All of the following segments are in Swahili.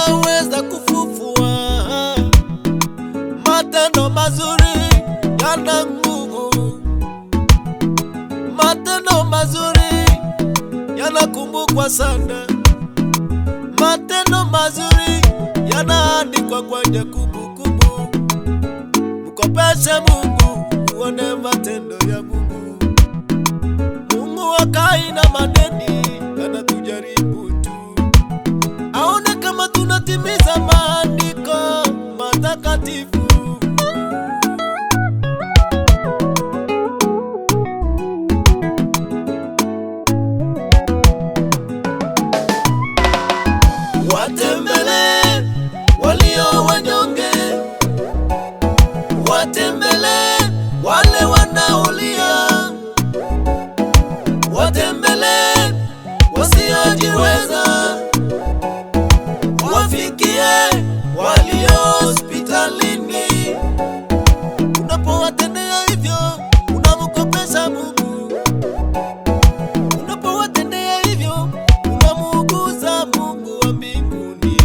anaweza kufufua. Matendo mazuri yana nguvu, matendo mazuri yanakumbukwa sana, matendo mazuri yanaandikwa kwenye kumbukumbu. Mkopeshe Mungu uone matendo ya Mungu. Mungu hakai na madeni, anatujaribu tu aone kama tunatimiza maandiko matakatifu. Watembele walio wanyonge, watembele wale wanaolia, watembele wasiojiweza, wafikie walio hospitalini. Unapowatendea hivyo, unamkopesha Mungu. Unapowatendea hivyo, unamuuguza Mungu wa mbinguni.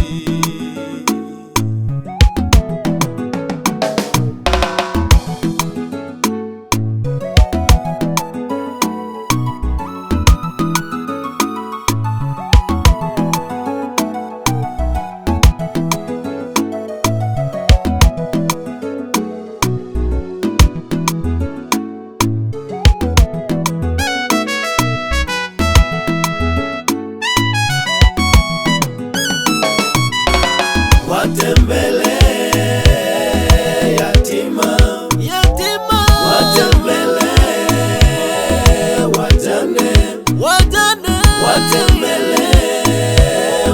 Watembele yatima, yatima, watembele wajane, wajane, watembele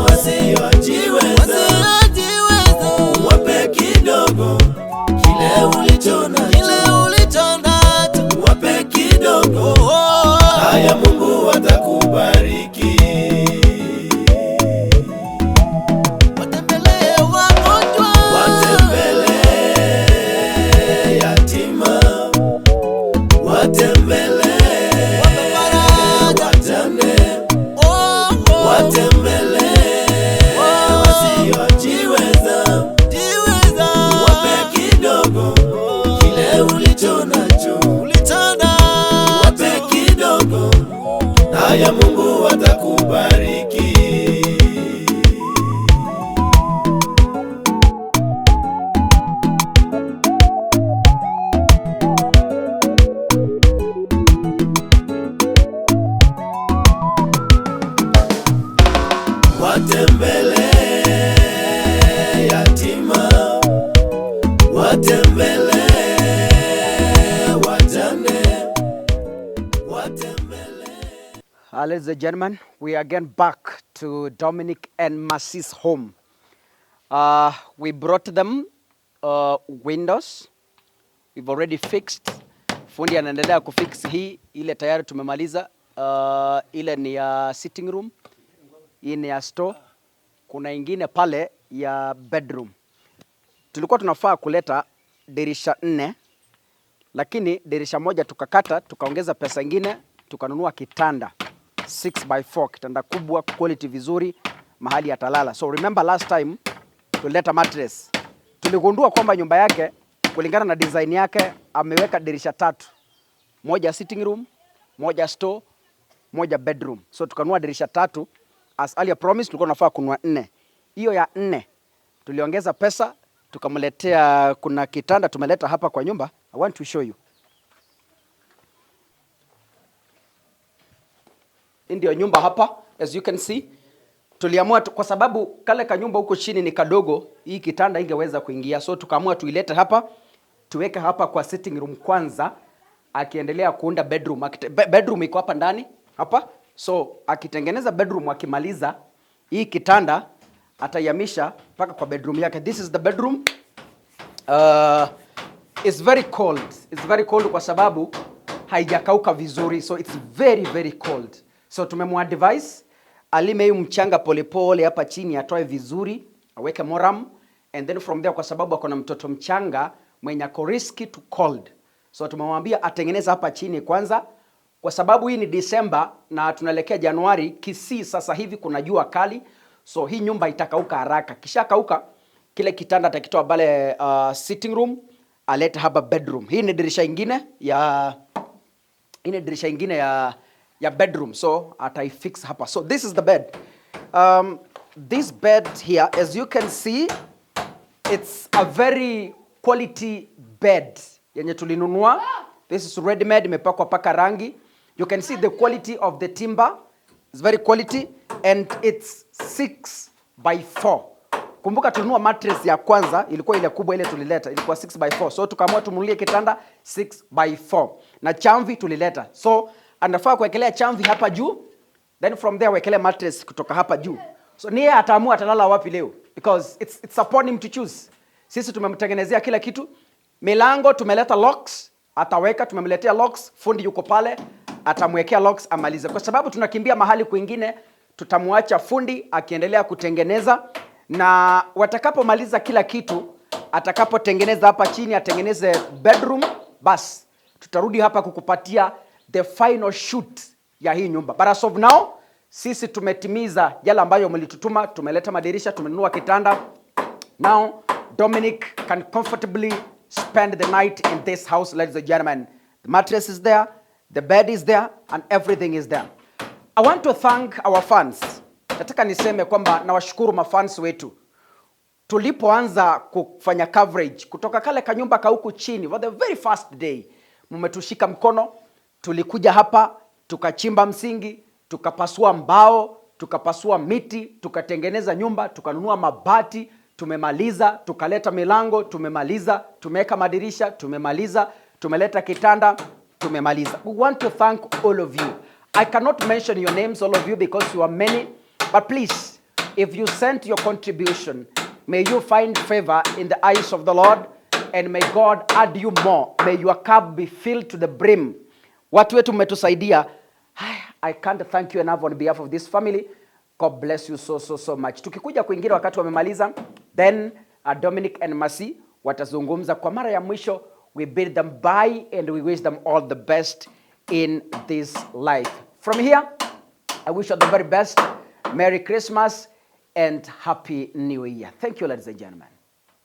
wasiojiweza, wasiojiweza, wape kidogo kile ulichonacho, wape kidogo. Haya, Mungu atakubariki. Watembele wajane, watembele wasiojiweza, wape kidogo kile ulichonacho, wape kidogo. Haya, Mungu atakubariki. Watembele yatima, watembele wajane, watembele. Ladies and gentlemen, we are again back to Dominic and Mercy's home. We brought them windows. We've already fixed. Fundi anaendelea kufix hii, ile tayari tumemaliza. Ile ni ya sitting room. Hii ni ya store. Kuna ingine pale ya bedroom. Tulikuwa tunafaa kuleta dirisha 4, lakini dirisha moja tukakata, tukaongeza pesa ingine, tukanunua kitanda 6x4, kitanda kubwa, quality vizuri, mahali atalala. So remember last time tulileta mattress. Tuligundua kwamba nyumba yake kulingana na design yake ameweka dirisha 3. Moja sitting room, moja store, moja bedroom. So tukanunua dirisha 3. As earlier promised, tulikuwa tunafaa kununua 4. Hiyo ya 4 tuliongeza pesa, tukamletea, kuna kitanda tumeleta hapa kwa nyumba. I want to show you. Ndio nyumba hapa, as you can see. Tuliamua kwa sababu kale ka nyumba huko chini ni kadogo, hii kitanda ingeweza kuingia. So tukaamua tuilete hapa, tuweke hapa kwa sitting room kwanza, akiendelea kuunda bedroom. Bedroom iko hapa ndani, hapa. So akitengeneza bedroom, akimaliza hii kitanda atayamisha mpaka kwa bedroom yake. This is the bedroom. It's very cold. It's very cold kwa sababu haijakauka vizuri. So it's very very cold. So tumemwadvise alime hii mchanga polepole hapa chini, atoe vizuri, aweke moram, and then from there, kwa sababu akona mtoto mchanga mwenye ako risky to cold. So tumemwambia atengeneza hapa chini kwanza, kwa sababu hii ni December na tunaelekea Januari. Kisii sasa hivi kuna jua kali. So hii nyumba itakauka haraka. Kisha kauka, kile kitanda atakitoa pale sitting room, alete hapa bedroom. Hii ni dirisha ingine ya bedroom. So ataifix hapa. So this is the bed. This bed here, as you can see, it's a very quality bed yenye tulinunua. This is ready made, imepakwa paka rangi. You can see the quality of the timber. It's very quality and it's 6x4. Kumbuka tulinunua mattress ya kwanza ilikuwa ile kubwa ile tulileta, ilikuwa 6x4. So tukaamua tumunulie kitanda 6x4. Na chamvi tulileta. So anafaa kuwekelea chamvi hapa juu, then from there wekelea mattress kutoka hapa juu. So niye ataamua atalala wapi leo because it's upon him to choose. Sisi tumemtengenezea kila kitu. Milango tumeleta locks, ataweka, tumemletea locks, fundi yuko pale, atamwekea locks amalize. Kwa sababu tunakimbia mahali kwingine, tutamwacha fundi akiendelea kutengeneza, na watakapomaliza kila kitu, atakapotengeneza hapa chini, atengeneze bedroom, bas tutarudi hapa kukupatia the final shoot ya hii nyumba. But as of now, sisi tumetimiza yale ambayo mlitutuma. Tumeleta madirisha, tumenunua kitanda. Now Dominic can comfortably spend the night in this house, ladies and gentlemen. The mattress is there, the bed is there, and everything is there. I want to thank our fans. Nataka niseme kwamba nawashukuru mafans wetu. Tulipoanza kufanya coverage kutoka kale kanyumba ka huku chini, for the very first day, mmetushika mkono. Tulikuja hapa, tukachimba msingi, tukapasua mbao, tukapasua miti, tukatengeneza nyumba, tukanunua mabati, tumemaliza, tukaleta milango, tumemaliza, tumeweka madirisha, tumemaliza, tumeleta kitanda, tumemaliza. We want to thank all of you. I cannot mention your names, all of you, because you are many, but please, if you sent your contribution, may you find favor in the eyes of the Lord, and may God add you more. May your cup be filled to the brim. Watu wetu mmetusaidia. I can't thank you enough on behalf of this family. God bless you so much. Tukikuja kwingine wakati wamemaliza, then Dominic and Mercy watazungumza kwa mara ya mwisho. We bid them bye and we wish them all the best in this life. From here, I wish you the very best. Merry Christmas and Happy New Year. Thank you, ladies and gentlemen.